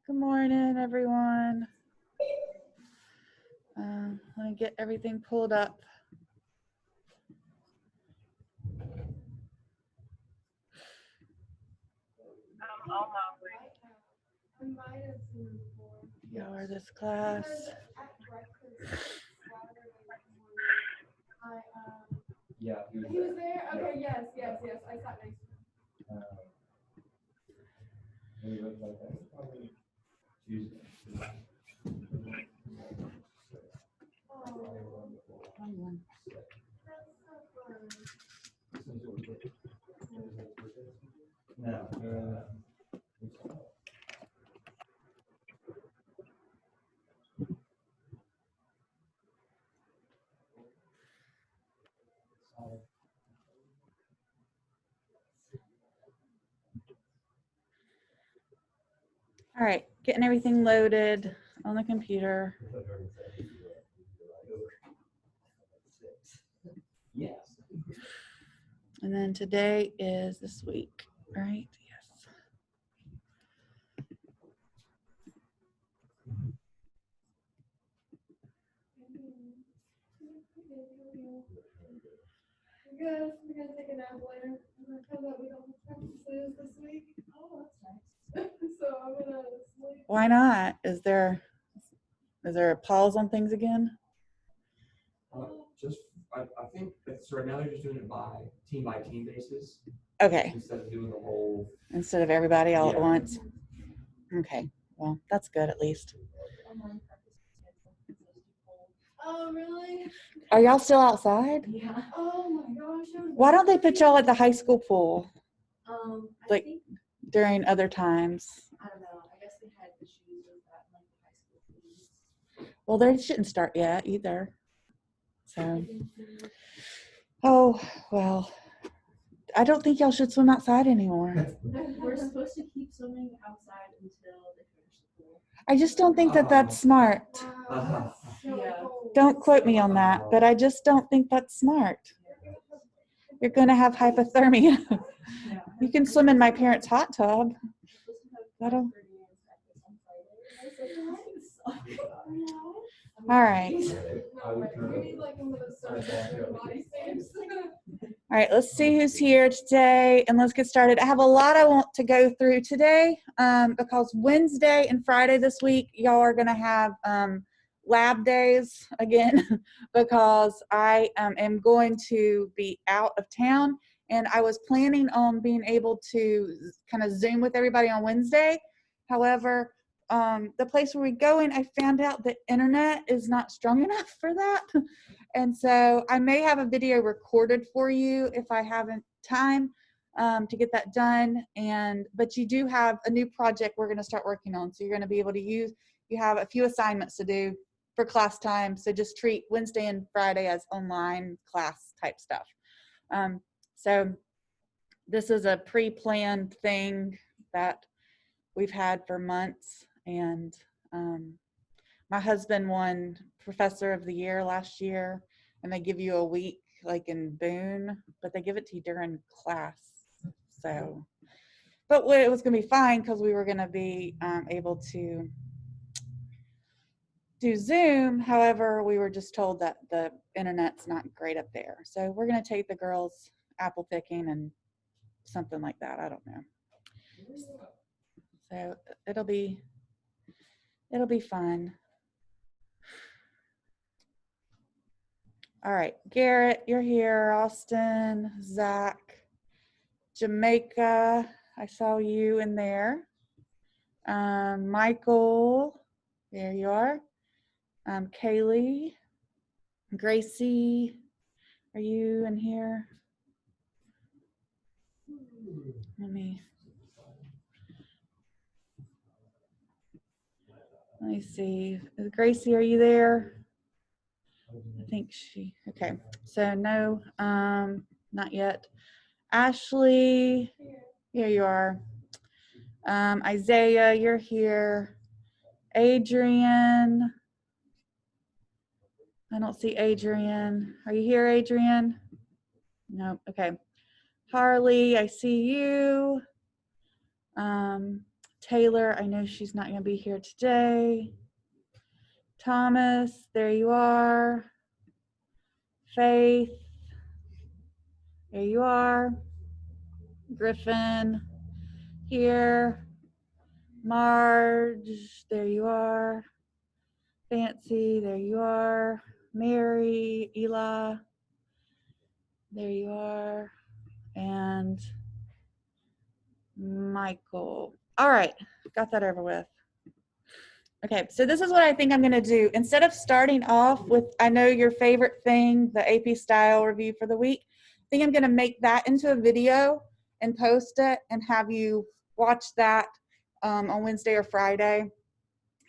Good morning, everyone. Let me get everything pulled up. You are this class. Yeah, he was there? Okay, yes. I sat next to him. He looked like that. Probably Tuesday. No. All right, getting everything loaded on the computer. Yes. And then today is this week, right? Yes. We're gonna take a nap later. Because we don't have practices this week. Oh, that's nice. So I'm gonna sleep. Why not? Is there a pause on things again? I think that's right now they're just doing it by team basis Okay, instead of doing the whole. instead of everybody all at Yeah. once. Okay, well, that's good at least. Oh, really? Are y'all still outside? Yeah. Oh my gosh. Why don't they put y'all at the high school pool I like think, during other times? I don't know. I guess they had issues with that, like the high school police. Well, they shouldn't start yet either. So, oh, well, I don't think y'all should swim outside anymore. We're supposed to keep swimming outside until they finish the pool. I just don't think that that's smart. Yeah. Don't quote me on that, but I just don't think that's smart. You're going to have hypothermia. You can swim in my parents' hot tub. That'll. All right. All right, let's see who's here today and let's get started. I have a lot I want to go through today because Wednesday and Friday this week, y'all are going to have lab days again because I am going to be out of town, and I was planning on being able to kind of Zoom with everybody on Wednesday. However, the place where we're going, I found out the internet is not strong enough for that. And so I may have a video recorded for you if I haven't time to get that done. But you do have a new project we're going to start working on. So you're going to be able to you have a few assignments to do for class time. So just treat Wednesday and Friday as online class type stuff. So this is a pre-planned thing that we've had for months. And my husband won Professor of the Year last year, and they give you a week like in Boone, but they give it to you during class. So, but it was going to be fine because we were going to be able to do Zoom. However, we were just told that the internet's not great up there. So we're going to take the girls apple picking and something like that. I don't know. So it'll be fun. All right, Garrett, you're here. Austin, Zach, Jamaica, I saw you in there. Michael, there you are. Kaylee, Gracie, are you in here? Let me see. Gracie, are you there? I think okay. So no, not yet. Ashley, here you are. Isaiah, you're here. Adrian, I don't see Adrian. Are you here, Adrian? No, okay. Harley, I see you. Taylor, I know she's not going to be here today. Thomas, there you are. Faith, there you are. Griffin, here. Marge, there you are. Fancy, there you are. Mary, Ela, there you are. And Michael. All right, got that over with. Okay, so this is what I think I'm gonna do. Instead of starting off with, I know your favorite thing, the AP style review for the week, I think I'm gonna make that into a video and post it and have you watch that on Wednesday or Friday.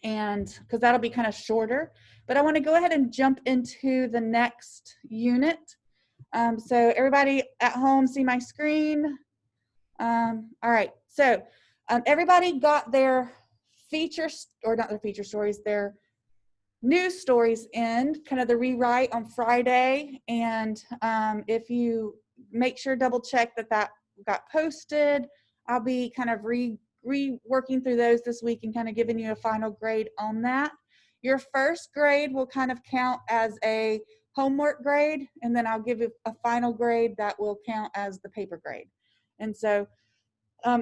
And because that'll be kind of shorter, but I wanna go ahead and jump into the next unit. So everybody at home see my screen? All right, so everybody got their features, or not their feature stories, their news stories in, kind of the rewrite on Friday. And if you make sure, double check that that got posted, I'll be kind of reworking through those this week and kind of giving you a final grade on that. Your first grade will kind of count as a homework grade, and then I'll give you a final grade that will count as the paper grade. And so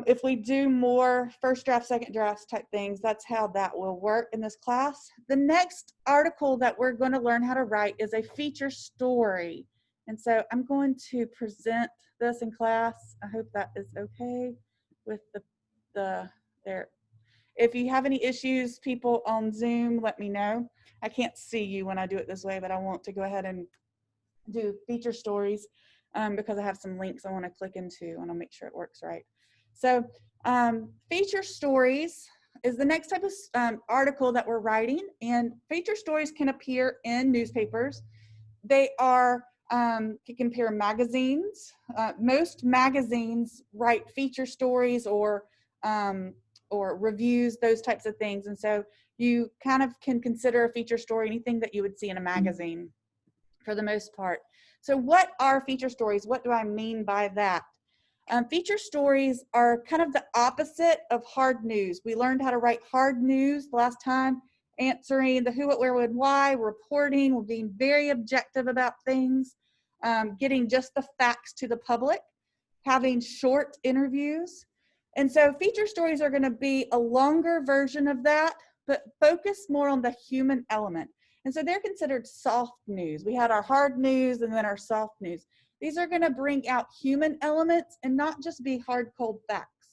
if we do more first draft, second drafts type things, that's how that will work in this class. The next article that we're going to learn how to write is a feature story. And so I'm going to present this in class. I hope that is okay with the there. If you have any issues, people on Zoom, let me know. I can't see you when I do it this way, but I want to go ahead and do feature stories because I have some links I want to click into and I'll make sure it works right. So feature stories is the next type of article that we're writing, and feature stories can appear in newspapers. They are, can appear in magazines. Most magazines write feature stories or reviews, those types of things. And so you kind of can consider a feature story anything that you would see in a magazine for the most part. So what are feature stories? What do I mean by that? Feature stories are kind of the opposite of hard news. We learned how to write hard news last time, answering the who, what, where, when, why, reporting, we're being very objective about things, getting just the facts to the public, having short interviews. And so feature stories are going to be a longer version of that, but focus more on the human element. And so they're considered soft news. We had our hard news and then our soft news. These are going to bring out human elements and not just be hard, cold facts.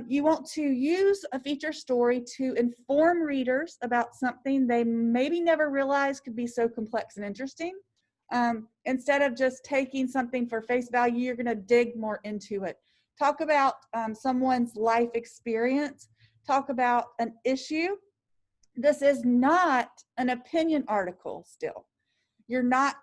You want to use a feature story to inform readers about something they maybe never realized could be so complex and interesting. Instead of just taking something for face value, you're going to dig more into it. Talk about someone's life experience. Talk about an issue. This is not an opinion article still. You're not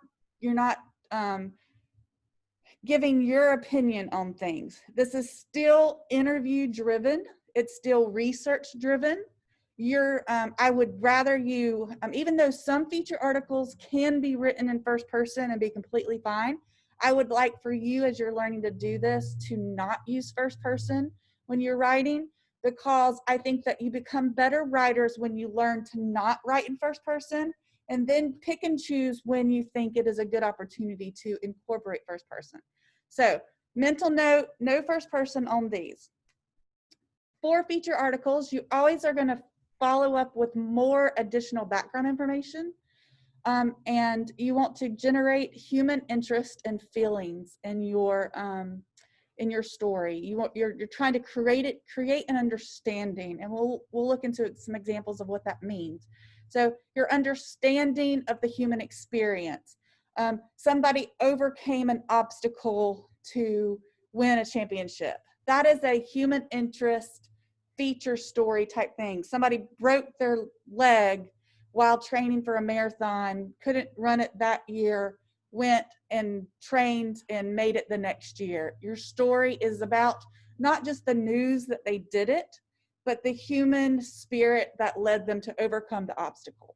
giving your opinion on things. This is still interview driven. It's still research driven. I would rather you, even though some feature articles can be written in first person and be completely fine, I would like for you, as you're learning to do this, to not use first person when you're writing, because I think that you become better writers when you learn to not write in first person and then pick and choose when you think it is a good opportunity to incorporate first person. So mental note, no first person on these. For feature articles, you always are going to follow up with more additional background information. And you want to generate human interest and feelings in your story. You're trying to create an understanding, and we'll look into some examples of what that means. So your understanding of the human experience. Somebody overcame an obstacle to win a championship. That is a human interest feature story type thing. Somebody broke their leg while training for a marathon, couldn't run it that year, went and trained and made it the next year. Your story is about not just the news that they did it, but the human spirit that led them to overcome the obstacle.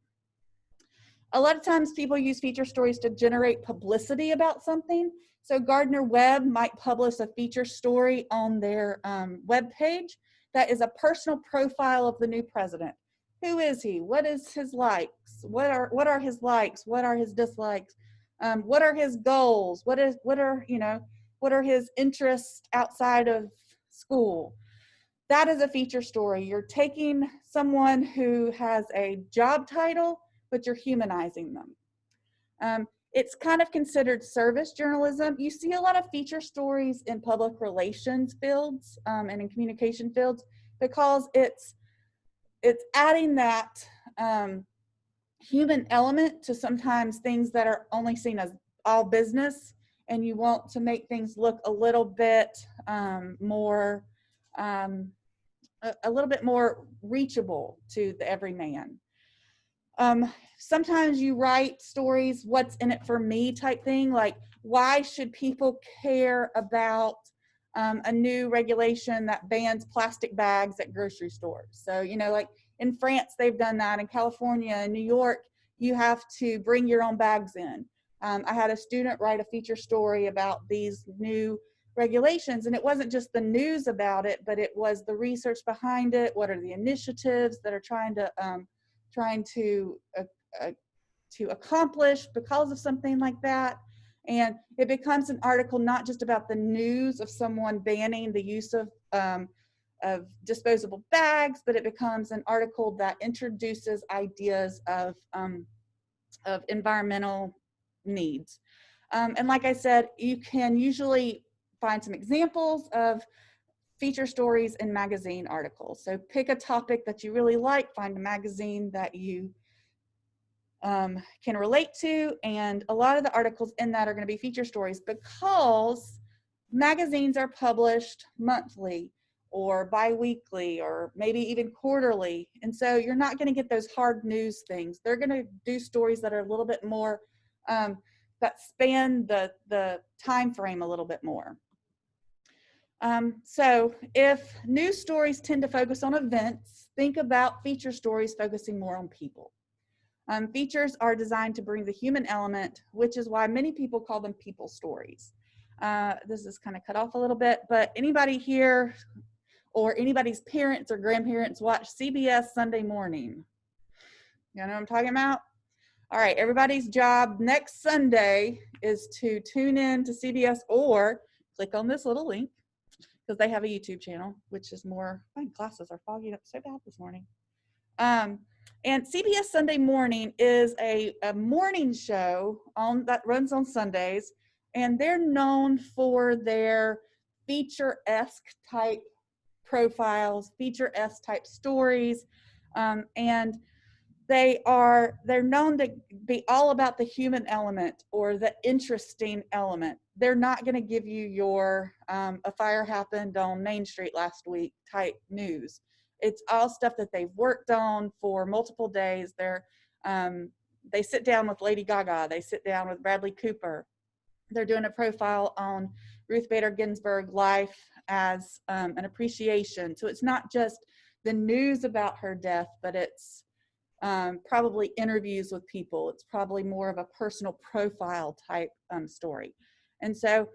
A lot of times people use feature stories to generate publicity about something. So Gardner Webb might publish a feature story on their web page that is a personal profile of the new president. Who is he? What is his likes? What are his likes? What are his dislikes? What are his goals? What are his interests outside of school? That is a feature story. You're taking someone who has a job title, but you're humanizing them. It's kind of considered service journalism. You see a lot of feature stories in public relations fields and in communication fields because it's adding that human element to sometimes things that are only seen as all business, and you want to make things look a little bit more a little bit more reachable to the everyman. Sometimes you write stories, what's in it for me type thing, like why should people care about a new regulation that bans plastic bags at grocery stores? So, like in France, they've done that. In California and New York, you have to bring your own bags in. I had a student write a feature story about these new regulations, and it wasn't just the news about it, but it was the research behind it. What are the initiatives that are trying to accomplish because of something like that? And it becomes an article not just about the news of someone banning the use of disposable bags, but it becomes an article that introduces ideas of environmental needs. And like I said, you can usually find some examples of feature stories in magazine articles. So pick a topic that you really like, find a magazine that you can relate to, and a lot of the articles in that are going to be feature stories because magazines are published monthly or bi-weekly or maybe even quarterly, and so you're not going to get those hard news things. They're going to do stories that are a little bit more that span the time frame a little bit more. So if news stories tend to focus on events, think about feature stories focusing more on people. Features are designed to bring the human element, which is why many people call them people stories. This is kind of cut off a little bit, but anybody here or anybody's parents or grandparents watch CBS Sunday Morning? You know what I'm talking about? All right, everybody's job next Sunday is to tune in to CBS or click on this little link because they have a YouTube channel, which is more, my glasses are fogging up so bad this morning. And CBS Sunday Morning is a morning show that runs on Sundays, and they're known for their feature-esque type profiles, feature-esque type stories, and they're known to be all about the human element or the interesting element. They're not going to give you your a fire happened on Main Street last week type news. It's all stuff that they've worked on for multiple days. They sit down with Lady Gaga. They sit down with Bradley Cooper. They're doing a profile on Ruth Bader Ginsburg's life as an appreciation. So it's not just the news about her death, but it's probably interviews with people. It's probably more of a personal profile type story. And so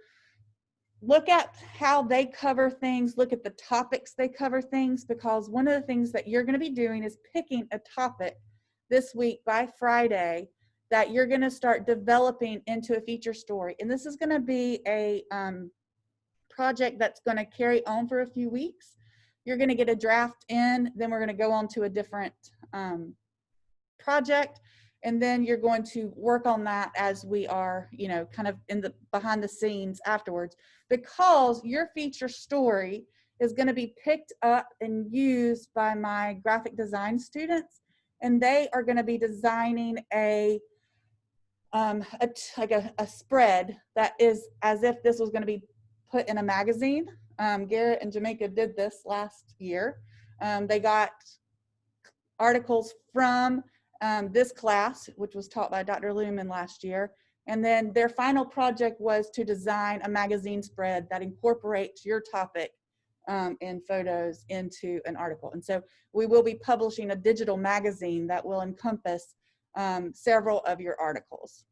look at how they cover things, look at the topics they cover things, because one of the things that you're going to be doing is picking a topic this week by Friday that you're going to start developing into a feature story. And this is going to be a project that's going to carry on for a few weeks. You're going to get a draft in, then we're going to go on to a different project, and then you're going to work on that as we are, kind of in the behind the scenes afterwards, because your feature story is going to be picked up and used by my graphic design students, and they are going to be designing a spread that is as if this was going to be put in a magazine. Garrett and Jamaica did this last year. They got articles from this class, which was taught by Dr. Lumen last year. And then their final project was to design a magazine spread that incorporates your topic and photos into an article. And so we will be publishing a digital magazine that will encompass several of your articles.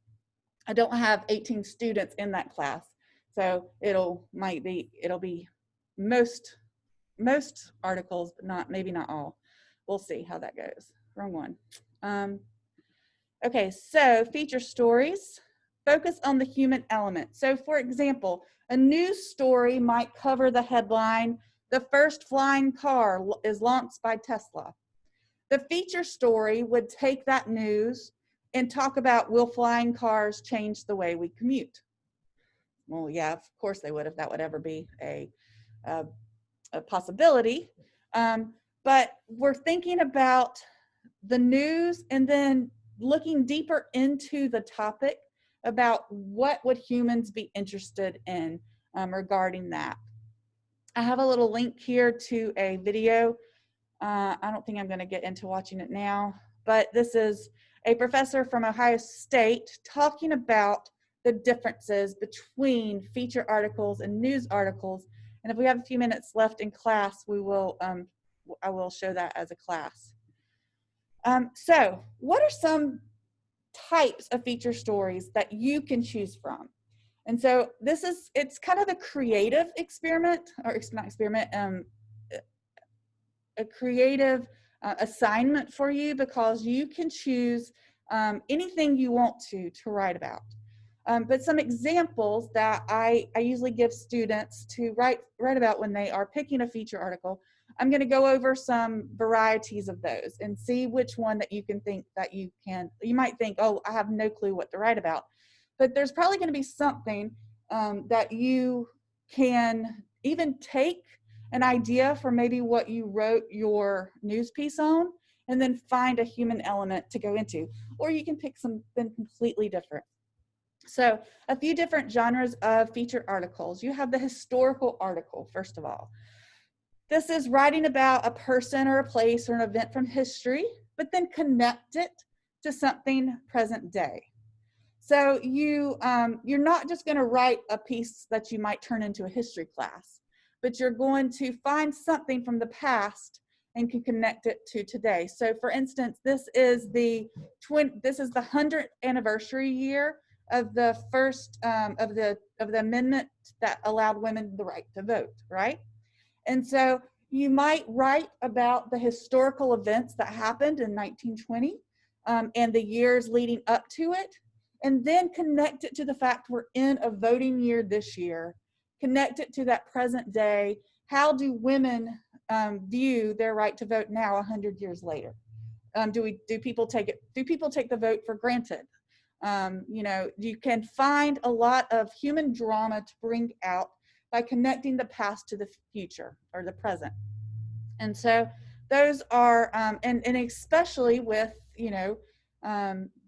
I don't have 18 students in that class, so it'll be most most articles, but maybe not all. We'll see how that goes. Wrong one. Okay, so feature stories focus on the human element. So for example, a news story might cover the headline, "The first flying car is launched by Tesla." The feature story would take that news and talk about, will flying cars change the way we commute? Well, yeah, of course they would, if that would ever be a possibility. But we're thinking about the news and then looking deeper into the topic about what would humans be interested in regarding that. I have a little link here to a video. I don't think I'm going to get into watching it now, but this is a professor from Ohio State talking about the differences between feature articles and news articles. And if we have a few minutes left in class, we will, I will show that as a class. So what are some types of feature stories that you can choose from? And so it's kind of a creative experiment, or it's not experiment, a creative assignment for you, because you can choose anything you want to write about. But some examples that I usually give students to write about when they are picking a feature article, I'm going to go over some varieties of those and see which one that you can think that you might think, oh, I have no clue what to write about. But there's probably going to be something that you can even take an idea for maybe what you wrote your news piece on, and then find a human element to go into. Or you can pick something completely different. So a few different genres of feature articles. You have the historical article, first of all. This is writing about a person or a place or an event from history, but then connect it to something present day. So you're not just going to write a piece that you might turn into a history class, but you're going to find something from the past and can connect it to today. So for instance, this is the 100th anniversary year of the first of the amendment that allowed women the right to vote, right? And so you might write about the historical events that happened in 1920 and the years leading up to it, and then connect it to the fact we're in a voting year this year. Connect it to that present day. How do women view their right to vote now 100 years later? Do people take the vote for granted? You can find a lot of human drama to bring out by connecting the past to the future or the present. And so those are, and especially with,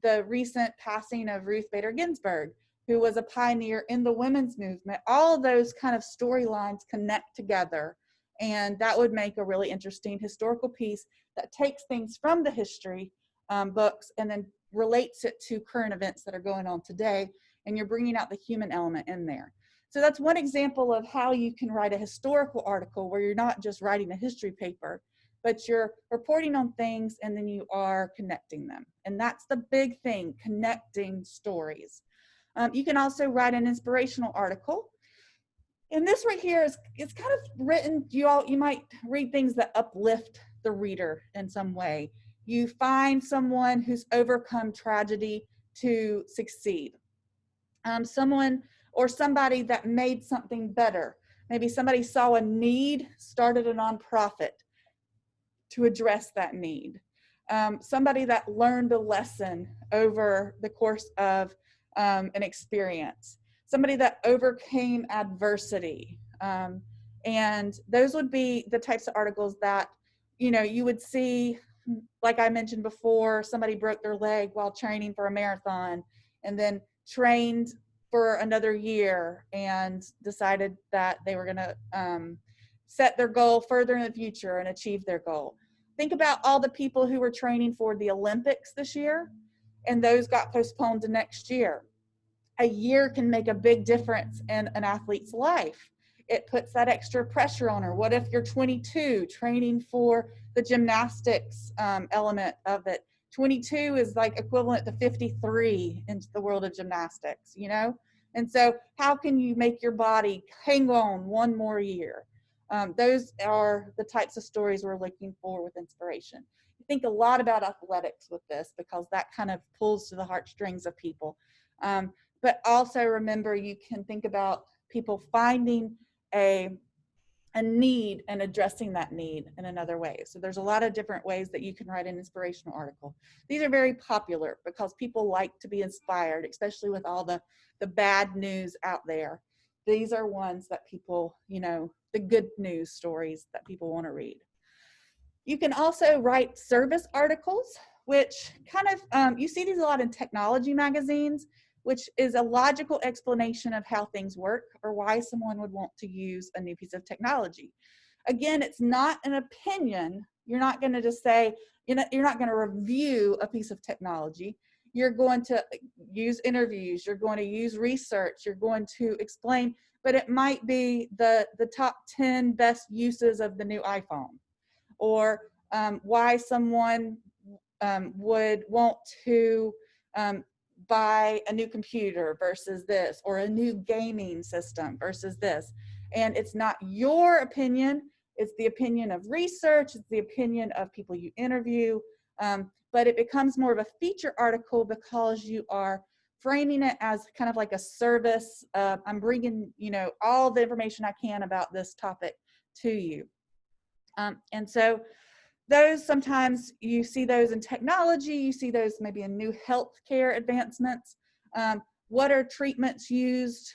the recent passing of Ruth Bader Ginsburg, who was a pioneer in the women's movement. All of those kind of storylines connect together, and that would make a really interesting historical piece that takes things from the history books and then relates it to current events that are going on today, and you're bringing out the human element in there. So that's one example of how you can write a historical article where you're not just writing a history paper, but you're reporting on things and then you are connecting them. And that's the big thing, connecting stories. You can also write an inspirational article. And this right here it's kind of written, you might read things that uplift the reader in some way. You find someone who's overcome tragedy to succeed. Someone or somebody that made something better. Maybe somebody saw a need, started a nonprofit to address that need. Somebody that learned a lesson over the course of an experience. Somebody that overcame adversity. And those would be the types of articles that, you would see, like I mentioned before, somebody broke their leg while training for a marathon and then trained for another year and decided that they were going to set their goal further in the future and achieve their goal. Think about all the people who were training for the Olympics this year, and those got postponed to next year. A year can make a big difference in an athlete's life. It puts that extra pressure on her. What if you're 22 training for the gymnastics element of it? 22 is like equivalent to 53 in the world of gymnastics, And so how can you make your body hang on one more year? Those are the types of stories we're looking for with inspiration. I think a lot about athletics with this because that kind of pulls to the heartstrings of people. But also remember, you can think about people finding a need and addressing that need in another way. So there's a lot of different ways that you can write an inspirational article. These are very popular because people like to be inspired, especially with all the bad news out there. These are ones that people, the good news stories that people want to read. You can also write service articles, which kind of, you see these a lot in technology magazines, which is a logical explanation of how things work or why someone would want to use a new piece of technology. Again, it's not an opinion. You're not going to just say, you're not going to review a piece of technology. You're going to use interviews. You're going to use research. You're going to explain, but it might be the top 10 best uses of the new iPhone, or why someone would want to buy a new computer versus this, or a new gaming system versus this. And it's not your opinion, it's the opinion of research, it's the opinion of people you interview, but it becomes more of a feature article because you are framing it as kind of like a service. I'm bringing, all the information I can about this topic to you. And so those, sometimes you see those in technology, you see those maybe in new healthcare advancements. What are treatments used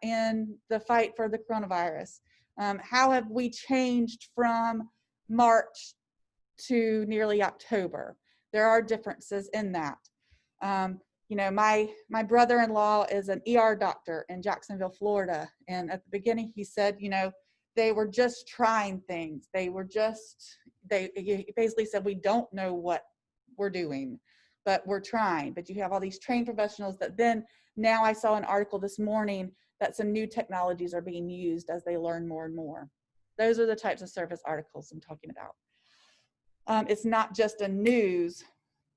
in the fight for the coronavirus? How have we changed from March to nearly October? There are differences in that. My brother-in-law is an ER doctor in Jacksonville, Florida. And at the beginning he said, they were just trying things. He basically said, we don't know what we're doing, but we're trying. But you have all these trained professionals that then, now I saw an article this morning that some new technologies are being used as they learn more and more. Those are the types of service articles I'm talking about. It's not just a news,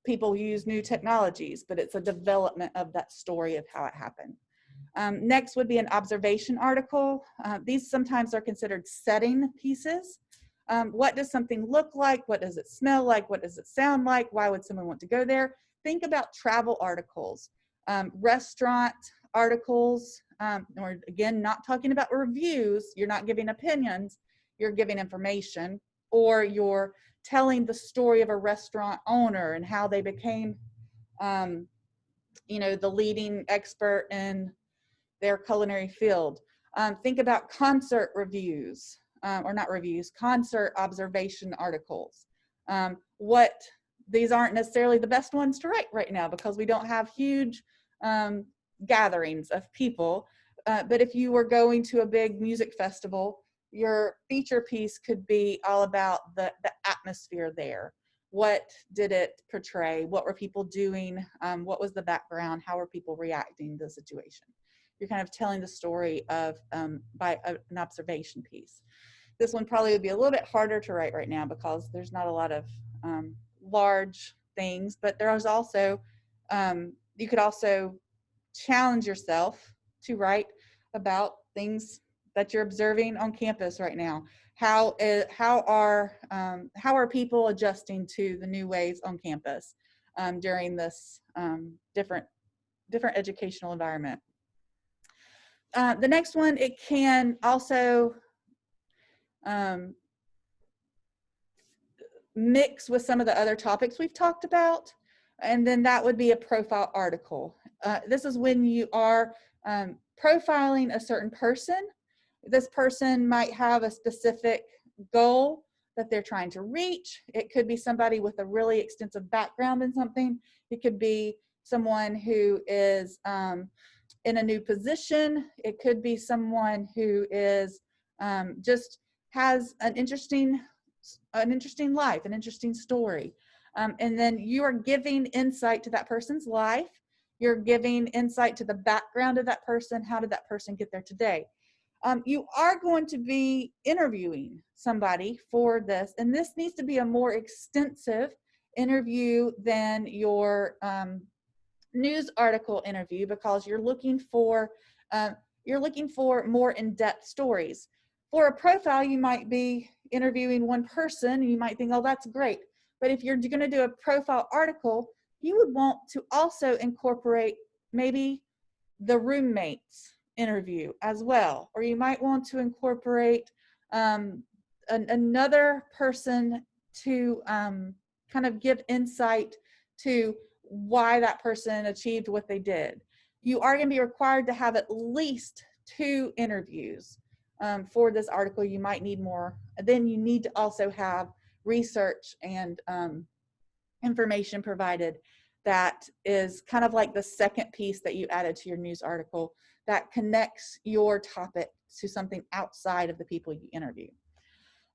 people use new technologies, but it's a development of that story of how it happened. Next would be an observation article. These sometimes are considered setting pieces. What does something look like? What does it smell like? What does it sound like? Why would someone want to go there? Think about travel articles, restaurant articles, or again, not talking about reviews. You're not giving opinions, you're giving information, or you're telling the story of a restaurant owner and how they became, the leading expert in their culinary field. Think about concert reviews, or not reviews, concert observation articles. These aren't necessarily the best ones to write right now because we don't have huge gatherings of people. But if you were going to a big music festival, your feature piece could be all about the atmosphere there. What did it portray? What were people doing? What was the background? How were people reacting to the situation? You're kind of telling the story of by an observation piece. This one probably would be a little bit harder to write right now because there's not a lot of large things, but there's also, you could also challenge yourself to write about things that you're observing on campus right now. How are people adjusting to the new ways on campus during this different educational environment? The next one, it can also mix with some of the other topics we've talked about, and then that would be a profile article. This is when you are profiling a certain person. This person might have a specific goal that they're trying to reach. It could be somebody with a really extensive background in something. It could be someone who is in a new position. It could be someone who is just has an interesting life, an interesting story. And then you are giving insight to that person's life. You're giving insight to the background of that person. How did that person get there today? You are going to be interviewing somebody for this, and this needs to be a more extensive interview than your news article interview, because you're looking for more in-depth stories. For a profile, you might be interviewing one person and you might think, oh, that's great. But if you're going to do a profile article, you would want to also incorporate maybe the roommate's interview as well. Or you might want to incorporate another person to kind of give insight to why that person achieved what they did. You are going to be required to have at least 2 interviews for this article. You might need more. Then you need to also have research and information provided that is kind of like the second piece that you added to your news article that connects your topic to something outside of the people you interview.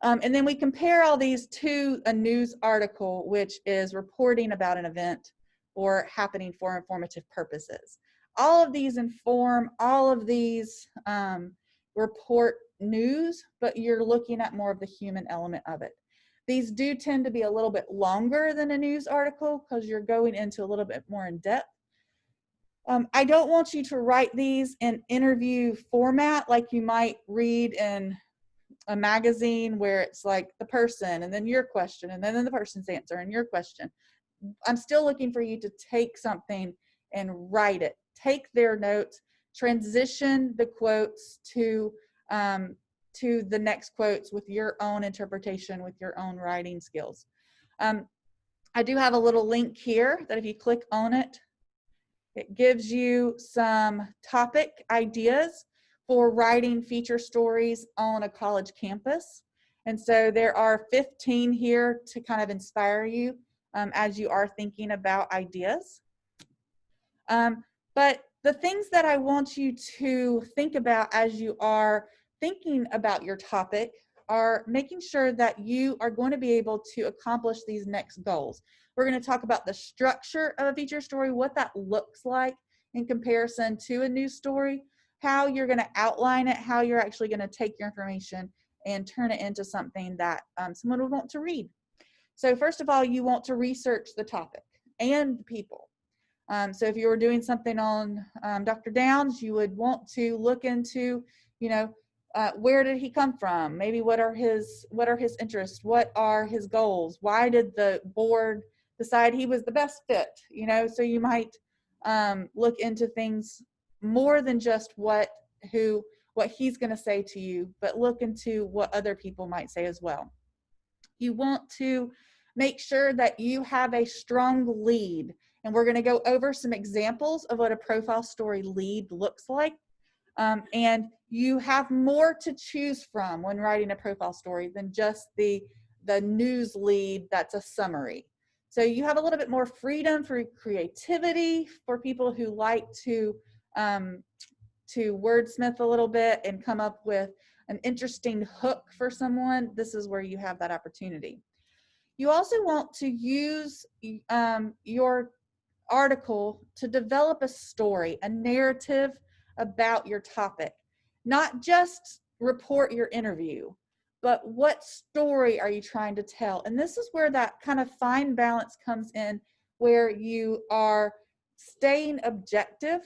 And then we compare all these to a news article, which is reporting about an event or happening for informative purposes. All of these inform, all of these report news, but you're looking at more of the human element of it. These do tend to be a little bit longer than a news article because you're going into a little bit more in depth. I don't want you to write these in interview format like you might read in a magazine where it's like the person and then your question and then the person's answer and your question. I'm still looking for you to take something and write it. Take their notes, transition the quotes to the next quotes with your own interpretation, with your own writing skills. I do have a little link here that if you click on it, it gives you some topic ideas for writing feature stories on a college campus. And so there are 15 here to kind of inspire you as you are thinking about ideas. But the things that I want you to think about as you are thinking about your topic are making sure that you are going to be able to accomplish these next goals. We're going to talk about the structure of a feature story, what that looks like in comparison to a news story, how you're going to outline it, how you're actually going to take your information and turn it into something that someone would want to read. So first of all, you want to research the topic and the people. So if you were doing something on Dr. Downs, you would want to look into, where did he come from? Maybe what are his interests? What are his goals? Why did the board decide he was the best fit? So you might look into things more than just what he's going to say to you, but look into what other people might say as well. You want to make sure that you have a strong lead. And we're going to go over some examples of what a profile story lead looks like. And you have more to choose from when writing a profile story than just the news lead that's a summary. So you have a little bit more freedom for creativity for people who like to wordsmith a little bit and come up with an interesting hook for someone. This is where you have that opportunity. You also want to use your article to develop a story, a narrative about your topic. Not just report your interview, but what story are you trying to tell? And this is where that kind of fine balance comes in, where you are staying objective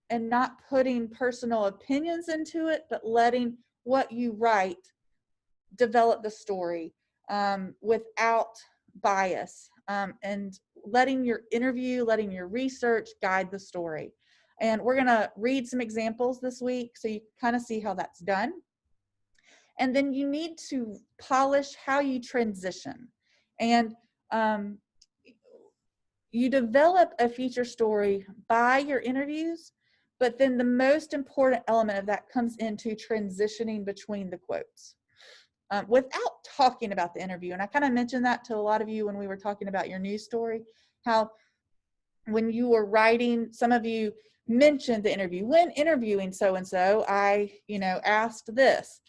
and not putting personal opinions into it, but letting what you write develop the story without bias, and letting your interview, letting your research guide the story. And we're going to read some examples this week so you kind of see how that's done. And then you need to polish how you transition. And you develop a feature story by your interviews, but then the most important element of that comes into transitioning between the quotes. Without talking about the interview. And I kind of mentioned that to a lot of you when we were talking about your news story, how when you were writing, some of you mentioned the interview. When interviewing so-and-so, I, asked this.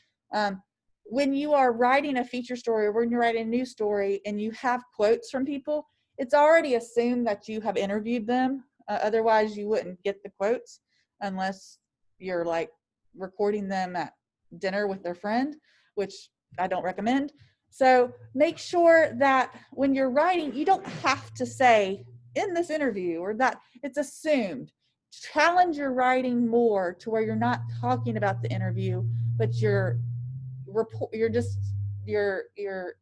When you are writing a feature story or when you're writing a news story and you have quotes from people, it's already assumed that you have interviewed them. Otherwise, you wouldn't get the quotes unless you're like recording them at dinner with their friend, which I don't recommend. So make sure that when you're writing, you don't have to say in this interview or that it's assumed. Challenge your writing more to where you're not talking about the interview, but you're report, you're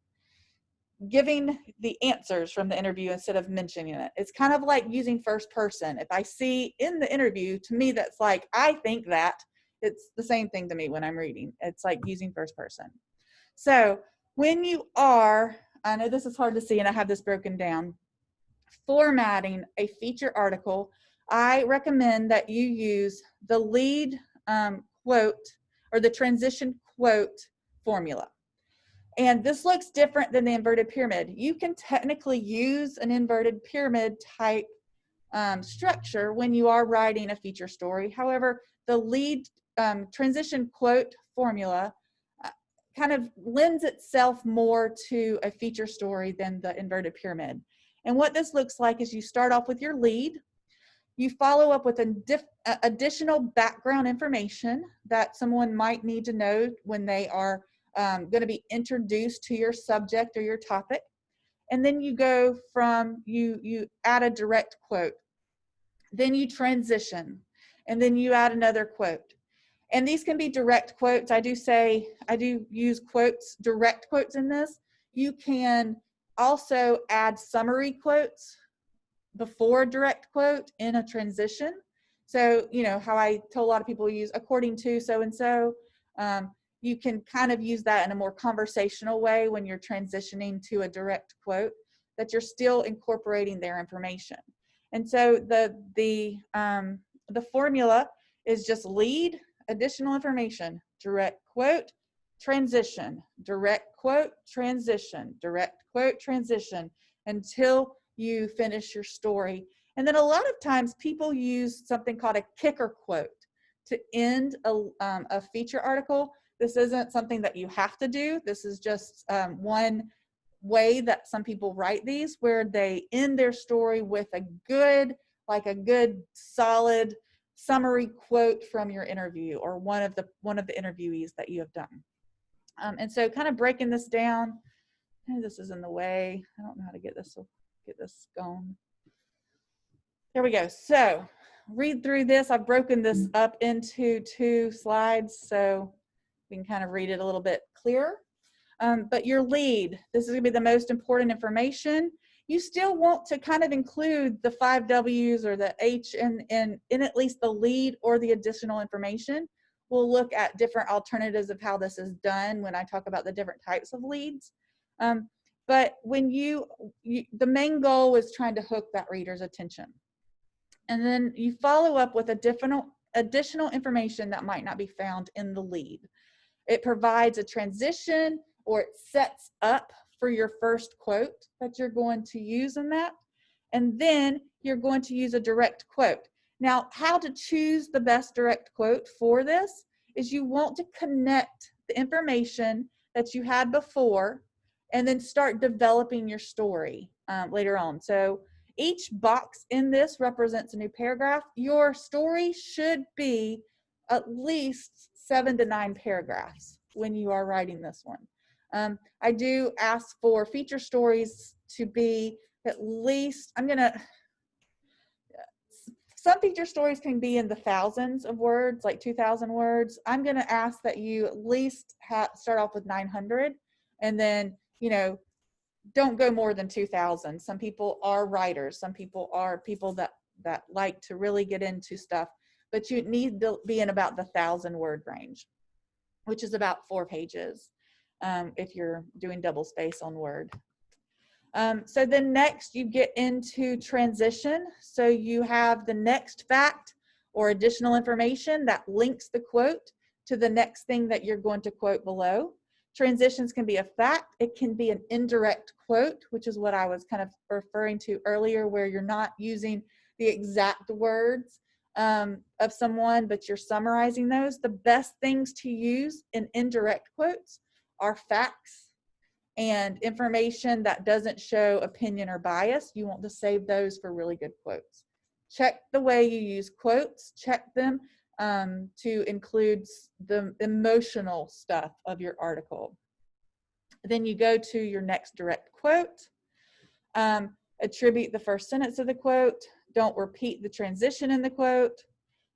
giving the answers from the interview instead of mentioning it. It's kind of like using first person. If I see in the interview, to me, that's like, I think that. It's the same thing to me when I'm reading. It's like using first person. So when you are, I know this is hard to see and I have this broken down, formatting a feature article, I recommend that you use the lead quote or the transition quote formula. And this looks different than the inverted pyramid. You can technically use an inverted pyramid type structure when you are writing a feature story. However, the lead transition quote formula kind of lends itself more to a feature story than the inverted pyramid. And what this looks like is you start off with your lead, you follow up with additional background information that someone might need to know when they are going to be introduced to your subject or your topic. And then you go from, you add a direct quote, then you transition, and then you add another quote. And these can be direct quotes. I do use quotes, direct quotes in this. You can also add summary quotes before a direct quote in a transition. So, you know, how I told a lot of people use according to so-and-so, you can kind of use that in a more conversational way when you're transitioning to a direct quote, that you're still incorporating their information. And so the formula is just lead, additional information, direct quote, transition, direct quote, transition, direct quote, transition, until you finish your story. And then a lot of times people use something called a kicker quote to end a feature article. This isn't something that you have to do. This is just one way that some people write these, where they end their story with a good solid summary quote from your interview or one of the interviewees that you have done. And so kind of breaking this down, this is in the way. I don't know how to get this going. There we go. So read through this. I've broken this up into 2 slides so we can kind of read it a little bit clearer. But your lead, this is going to be the most important information. You still want to kind of include the 5 W's or the H in at least the lead or the additional information. We'll look at different alternatives of how this is done when I talk about the different types of leads. But when the main goal is trying to hook that reader's attention. And then you follow up with additional information that might not be found in the lead. It provides a transition, or it sets up for your first quote that you're going to use in that. And then you're going to use a direct quote. Now, how to choose the best direct quote for this is you want to connect the information that you had before and then start developing your story later on. So each box in this represents a new paragraph. Your story should be at least 7 to 9 paragraphs when you are writing this one. I do ask for feature stories to be at least, some feature stories can be in the thousands of words, like 2,000 words. I'm going to ask that you at least start off with 900, and then, you know, don't go more than 2,000. Some people are writers. Some people are people that like to really get into stuff, but you need to be in about the 1,000 word range, which is about 4 pages if you're doing double space on Word. So then next you get into transition. So you have the next fact or additional information that links the quote to the next thing that you're going to quote below. Transitions can be a fact. It can be an indirect quote, which is what I was kind of referring to earlier, where you're not using the exact words of someone, but you're summarizing those. The best things to use in indirect quotes are facts and information that doesn't show opinion or bias. You want to save those for really good quotes. Check the way you use quotes. Check them to include the emotional stuff of your article. Then you go to your next direct quote. Attribute the first sentence of the quote. Don't repeat the transition in the quote.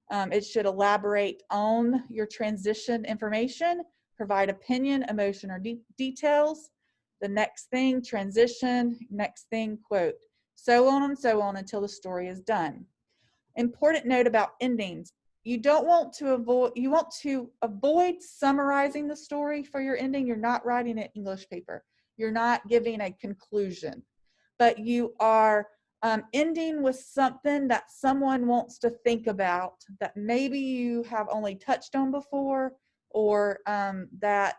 It should elaborate on your transition information, provide opinion, emotion, or details. The next thing, transition. Next thing, quote. So on and so on until the story is done. Important note about endings. You want to avoid summarizing the story for your ending. You're not writing an English paper. You're not giving a conclusion, but you are ending with something that someone wants to think about that maybe you have only touched on before, or that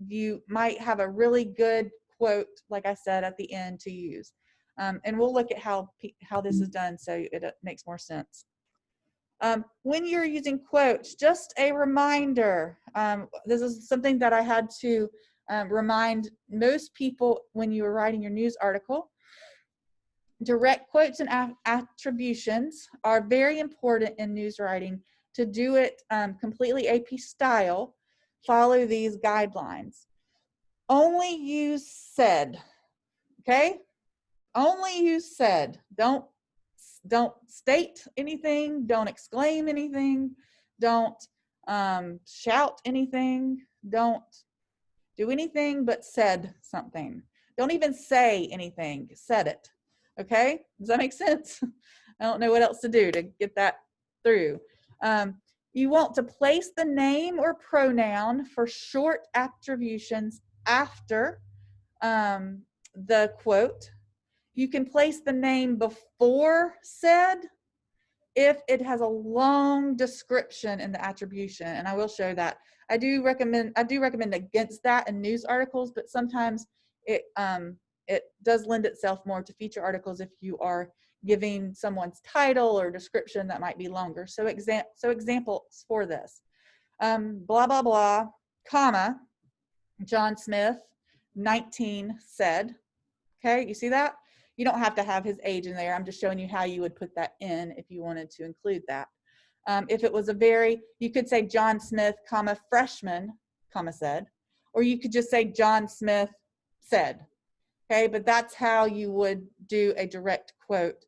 you might have a really good quote, like I said, at the end to use. And we'll look at how this is done so it makes more sense. When you're using quotes, just a reminder, this is something that I had to remind most people when you were writing your news article. Direct quotes and attributions are very important in news writing. To do it completely AP style, follow these guidelines. Only use said, okay? Only use said. Don't state anything, don't exclaim anything, don't shout anything, don't do anything but said something. Don't even say anything, said it. Okay, does that make sense? I don't know what else to do to get that through. You want to place the name or pronoun for short attributions after the quote. You can place the name before said if it has a long description in the attribution, and I will show that. I do recommend against that in news articles, but sometimes it does lend itself more to feature articles if you are giving someone's title or description that might be longer. So examples for this, blah blah blah, comma, John Smith, 19 said. Okay, you see that? You don't have to have his age in there. I'm just showing you how you would put that in if you wanted to include that. If it was you could say John Smith, comma, freshman, comma, said, or you could just say John Smith said. Okay, but that's how you would do a direct quote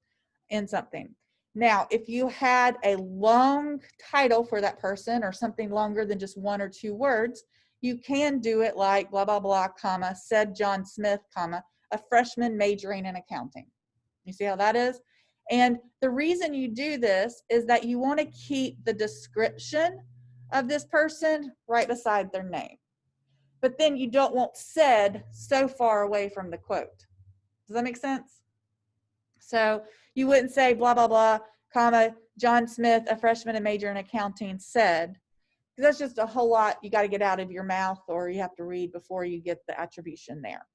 in something. Now, if you had a long title for that person or something longer than just one or two words, you can do it like blah, blah, blah, comma, said John Smith, comma, a freshman majoring in accounting. You see how that is? And the reason you do this is that you want to keep the description of this person right beside their name. But then you don't want said so far away from the quote. Does that make sense? So you wouldn't say blah, blah, blah, comma, John Smith, a freshman and major in accounting, said, because that's just a whole lot you got to get out of your mouth, or you have to read before you get the attribution there.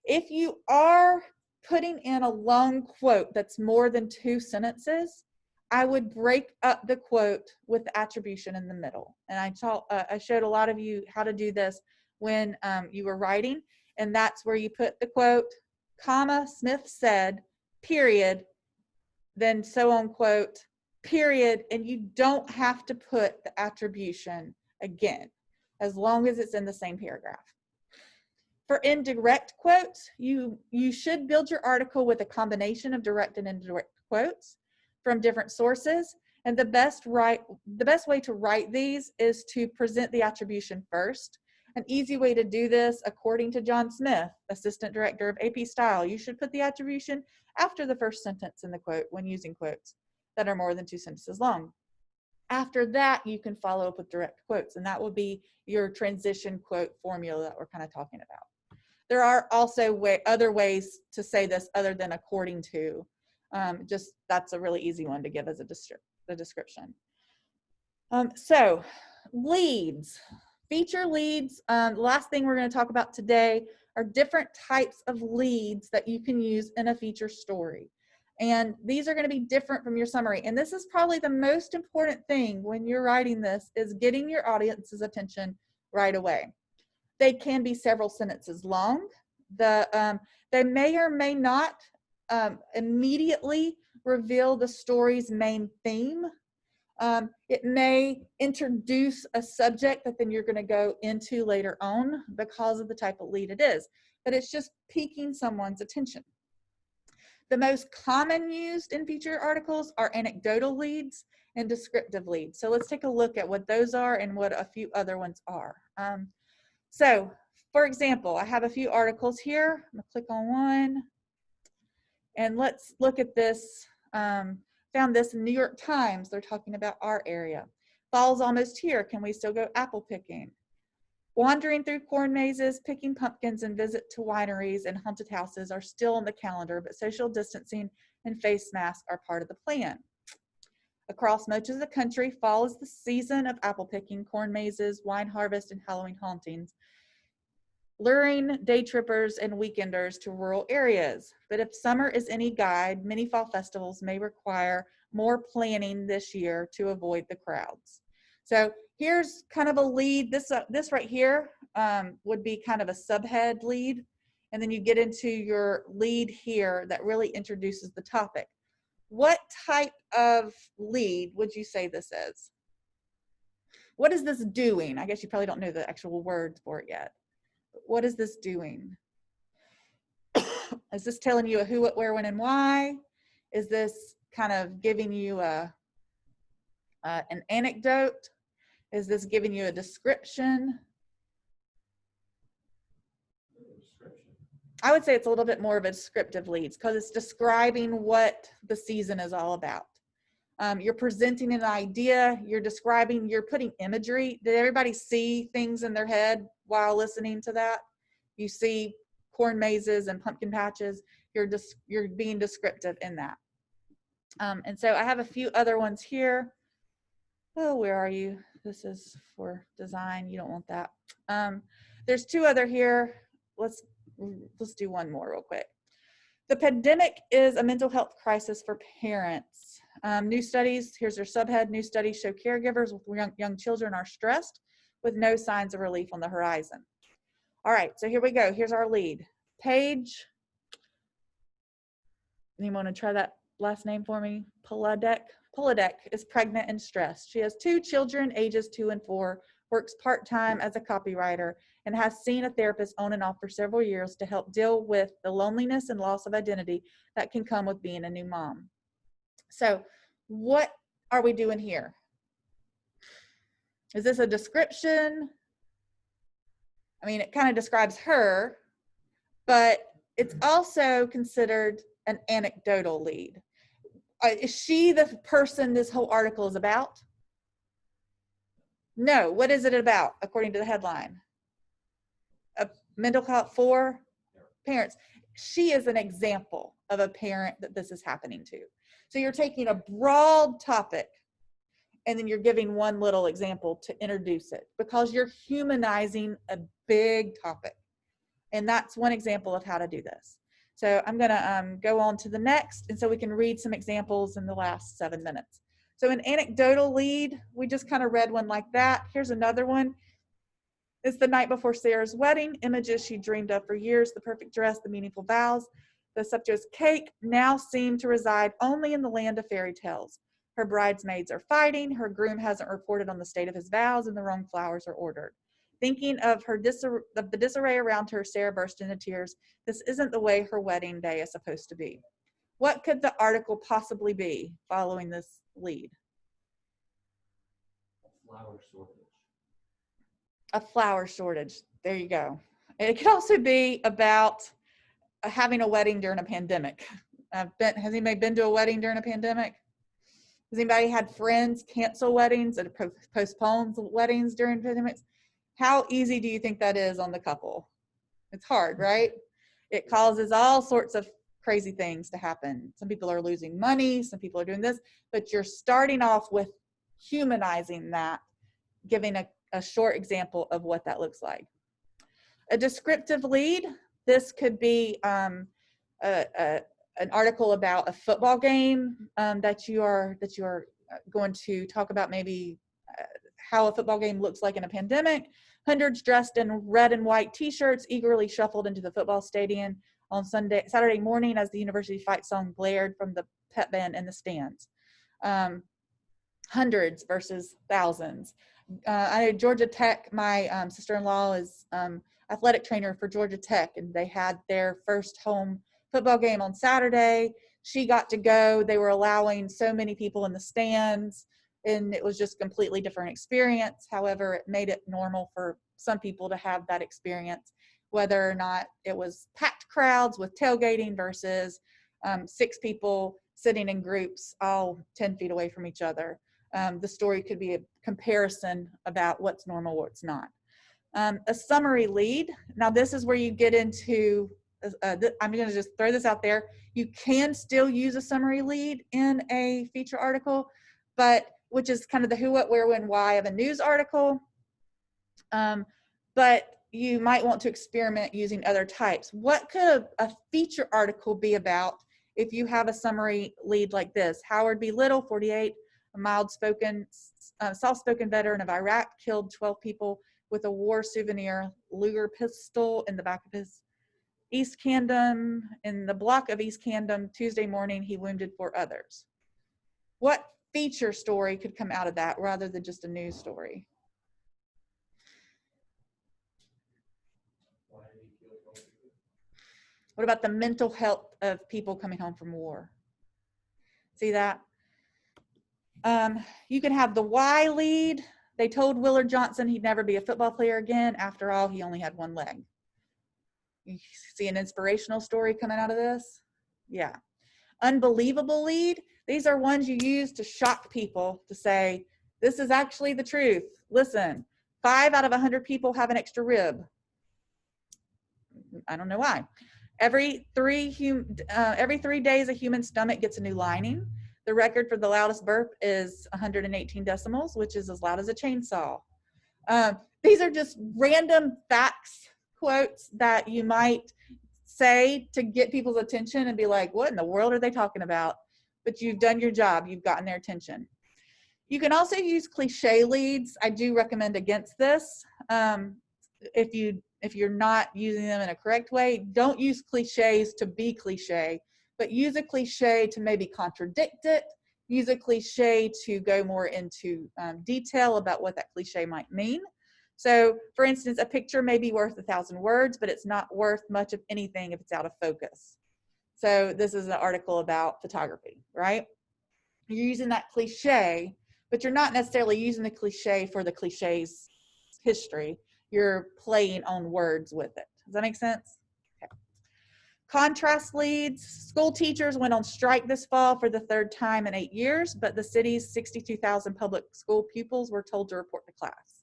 If you are putting in a long quote that's more than 2 sentences, I would break up the quote with the attribution in the middle. And I showed a lot of you how to do this when you were writing, and that's where you put the quote, comma, Smith said, period, then so on quote, period, and you don't have to put the attribution again, as long as it's in the same paragraph. For indirect quotes, you should build your article with a combination of direct and indirect quotes from different sources. And the best way to write these is to present the attribution first. An easy way to do this, according to John Smith, Assistant Director of AP Style, you should put the attribution after the first sentence in the quote when using quotes that are more than 2 sentences long. After that, you can follow up with direct quotes, and that will be your transition quote formula that we're kind of talking about. There are also other ways to say this other than according to. Just that's a really easy one to give as a description. So leads, feature leads. The last thing we're going to talk about today are different types of leads that you can use in a feature story. And these are going to be different from your summary. And this is probably the most important thing when you're writing this, is getting your audience's attention right away. They can be several sentences long. They may or may not immediately reveal the story's main theme. It may introduce a subject that then you're going to go into later on because of the type of lead it is, but it's just piquing someone's attention. The most common used in feature articles are anecdotal leads and descriptive leads. So let's take a look at what those are and what a few other ones are. So, for example, I have a few articles here. I'm gonna click on one, and let's look at this. Found this in New York Times. They're talking about our area. Fall's almost here. Can we still go apple picking? Wandering through corn mazes, picking pumpkins, and visit to wineries and haunted houses are still on the calendar, but social distancing and face masks are part of the plan. Across much of the country, fall is the season of apple picking, corn mazes, wine harvest, and Halloween hauntings, luring day trippers and weekenders to rural areas. But if summer is any guide, many fall festivals may require more planning this year to avoid the crowds. So here's kind of a lead. This right here would be kind of a subhead lead. And then you get into your lead here that really introduces the topic. What type of lead would you say this is? What is this doing? I guess you probably don't know the actual words for it yet. But what is this doing? Is this telling you a who, what, where, when, and why? Is this kind of giving you an anecdote? Is this giving you a description? I would say it's a little bit more of a descriptive leads because it's describing what the season is all about. You're presenting an idea, you're describing, you're putting imagery. Did everybody see things in their head while listening to that? You see corn mazes and pumpkin patches. You're being descriptive in that. And so I have a few other ones here. Oh, where are you? This is for design. You don't want that. There's two other here. Let's do one more real quick. The pandemic is a mental health crisis for parents. New studies, here's their subhead, new studies show caregivers with young children are stressed with no signs of relief on the horizon. All right, so here we go. Here's our lead. Paige, you want to try that last name for me? Poladek is pregnant and stressed. She has 2 children, ages 2 and 4, works part-time as a copywriter, and has seen a therapist on and off for several years to help deal with the loneliness and loss of identity that can come with being a new mom. So what are we doing here? Is this a description? I mean, it kind of describes her, but it's also considered an anecdotal lead. Is she the person this whole article is about? No. What is it about, according to the headline? A mental health for parents. She is an example of a parent that this is happening to. So you're taking a broad topic and then you're giving one little example to introduce it because you're humanizing a big topic. And that's one example of how to do this. So I'm going to go on to the next, and so we can read some examples in the last 7 minutes. So an anecdotal lead, we just kind of read one like that. Here's another one. It's the night before Sarah's wedding, images she dreamed of for years, the perfect dress, the meaningful vows. The sumptuous cake now seem to reside only in the land of fairy tales. Her bridesmaids are fighting, her groom hasn't reported on the state of his vows, and the wrong flowers are ordered. Thinking of the disarray around her, Sarah burst into tears. This isn't the way her wedding day is supposed to be. What could the article possibly be following this lead? Flower shortage. A flower shortage. There you go. It could also be about having a wedding during a pandemic. Has anybody been to a wedding during a pandemic? Has anybody had friends cancel weddings and postpone weddings during pandemics? How easy do you think that is on the couple? It's hard, right? It causes all sorts of crazy things to happen. Some people are losing money, some people are doing this, but you're starting off with humanizing that, giving a short example of what that looks like. A descriptive lead, this could be an article about a football game that you are going to talk about, maybe how a football game looks like in a pandemic. Hundreds dressed in red and white t-shirts eagerly shuffled into the football stadium on Saturday morning as the University fight song blared from the pep band in the stands. Hundreds versus thousands. I know Georgia Tech, my sister-in-law is athletic trainer for Georgia Tech, and they had their first home football game on Saturday. She got to go. They were allowing so many people in the stands. and it was just completely different experience. However, it made it normal for some people to have that experience, whether or not it was packed crowds with tailgating versus 6 people sitting in groups all 10 feet away from each other. The story could be a comparison about what's normal, what's not. A summary lead. Now this is where you get into, I'm going to just throw this out there. You can still use a summary lead in a feature article, but which is kind of the who, what, where, when, why of a news article. But you might want to experiment using other types. What could a feature article be about if you have a summary lead like this? Howard B. Little, 48, a mild-spoken, soft-spoken veteran of Iraq, killed 12 people with a war souvenir Luger pistol in the back of his East Camden. In the block of East Camden, Tuesday morning, he wounded 4 others. What feature story could come out of that rather than just a news story? What about the mental health of people coming home from war? See that? You can have the why lead. They told Willard Johnson he'd never be a football player again. After all, he only had 1 leg. You see an inspirational story coming out of this? Yeah. Unbelievable lead. These are ones you use to shock people, to say, this is actually the truth. Listen, 5 out of 100 people have an extra rib. I don't know why. Every 3 days, a human stomach gets a new lining. The record for the loudest burp is 118 decibels, which is as loud as a chainsaw. These are just random facts, quotes that you might say to get people's attention and be like, what in the world are they talking about? But you've done your job. You've gotten their attention. You can also use cliche leads. I do recommend against this. If you're not using them in a correct way, don't use cliches to be cliche, but use a cliche to maybe contradict it. Use a cliche to go more into detail about what that cliche might mean. So for instance, a picture may be worth 1,000 words, but it's not worth much of anything if it's out of focus. So this is an article about photography, right? You're using that cliche, but you're not necessarily using the cliche for the cliche's history. You're playing on words with it. Does that make sense? Okay. Contrast leads. School teachers went on strike this fall for the 3rd time in 8 years, but the city's 62,000 public school pupils were told to report to class.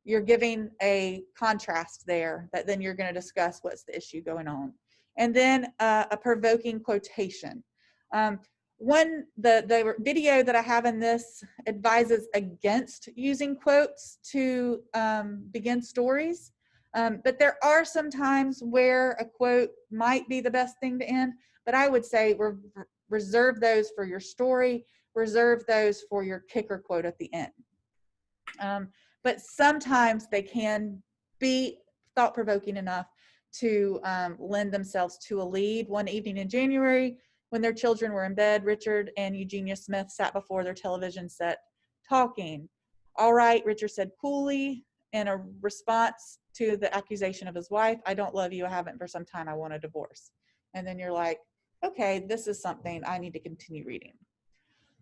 You're giving a contrast there that then you're going to discuss what's the issue going on. And then a provoking quotation. The video that I have in this advises against using quotes to begin stories, but there are some times where a quote might be the best thing to end, but I would say reserve those for your story, reserve those for your kicker quote at the end. But sometimes they can be thought-provoking enough to lend themselves to a lead. One evening in January, when their children were in bed, Richard and Eugenia Smith sat before their television set talking. All right, Richard said coolly in a response to the accusation of his wife, I don't love you, I haven't for some time, I want a divorce. And then you're like, okay, this is something I need to continue reading.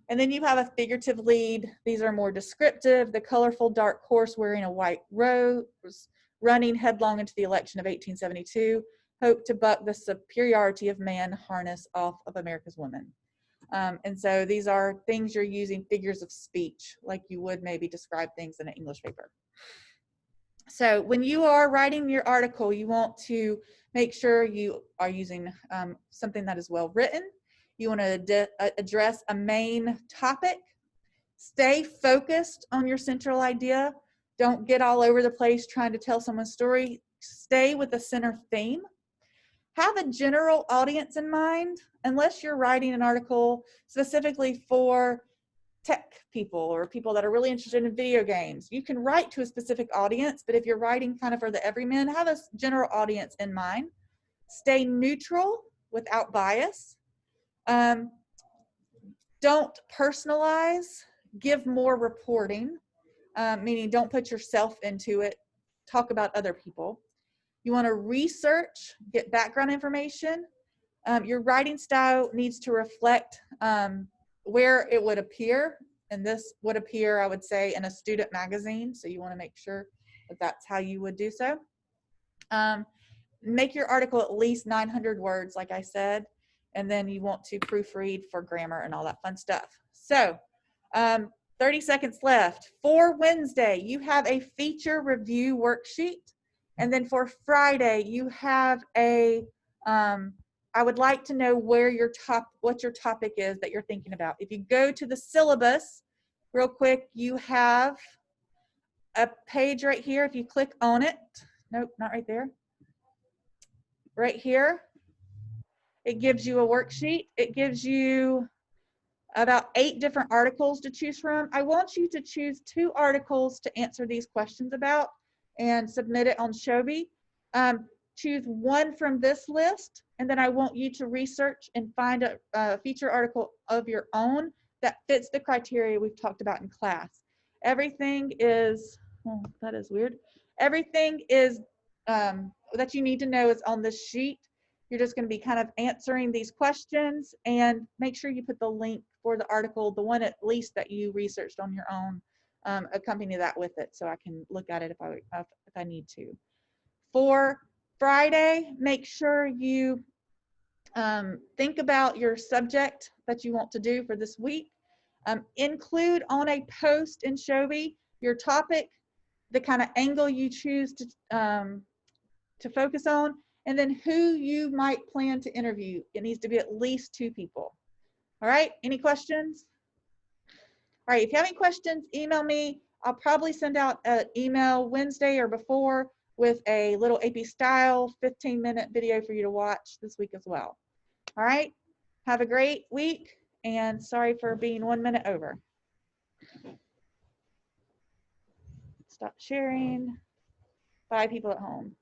And then you have a figurative lead. These are more descriptive. The colorful dark horse wearing a white rose, running headlong into the election of 1872, hoped to buck the superiority of man harness off of America's women. And so these are things you're using figures of speech, like you would maybe describe things in an English paper. So when you are writing your article, you want to make sure you are using something that is well written. You want to address a main topic. Stay focused on your central idea. Don't get all over the place trying to tell someone's story. Stay with the center theme. Have a general audience in mind, unless you're writing an article specifically for tech people or people that are really interested in video games. You can write to a specific audience, but if you're writing kind of for the everyman, have a general audience in mind. Stay neutral without bias. Don't personalize, give more reporting, meaning don't put yourself into it, talk about other people. You want to research, get background information. Your writing style needs to reflect where it would appear And this would appear, I would say, in a student magazine. So you want to make sure that that's how you would do so. Make your article at least 900 words, like I said, and then you want to proofread for grammar and all that fun stuff. So 30 seconds left. For Wednesday, you have a feature review worksheet. And then for Friday, you have a, I would like to know what your topic is that you're thinking about. If you go to the syllabus, real quick, you have a page right here. If you click on it, nope, not right there. Right here, it gives you a worksheet. It gives you about 8 different articles to choose from. I want you to choose 2 articles to answer these questions about and submit it on Shobi. Choose 1 from this list, and then I want you to research and find a feature article of your own that fits the criteria we've talked about in class. Everything is, oh, that is weird. Everything is that you need to know is on this sheet. You're just going to be kind of answering these questions, and make sure you put the link for the article, the one at least that you researched on your own, accompany that with it so I can look at it if I need to. For Friday, make sure you think about your subject that you want to do for this week. Include on a post in Shobi your topic, the kind of angle you choose to focus on, and then who you might plan to interview. It needs to be at least 2 people. All right, any questions? All right, if you have any questions, email me. I'll probably send out an email Wednesday or before with a little AP style 15-minute video for you to watch this week as well. All right, have a great week, and sorry for being 1 minute over. Stop sharing. 5 people at home.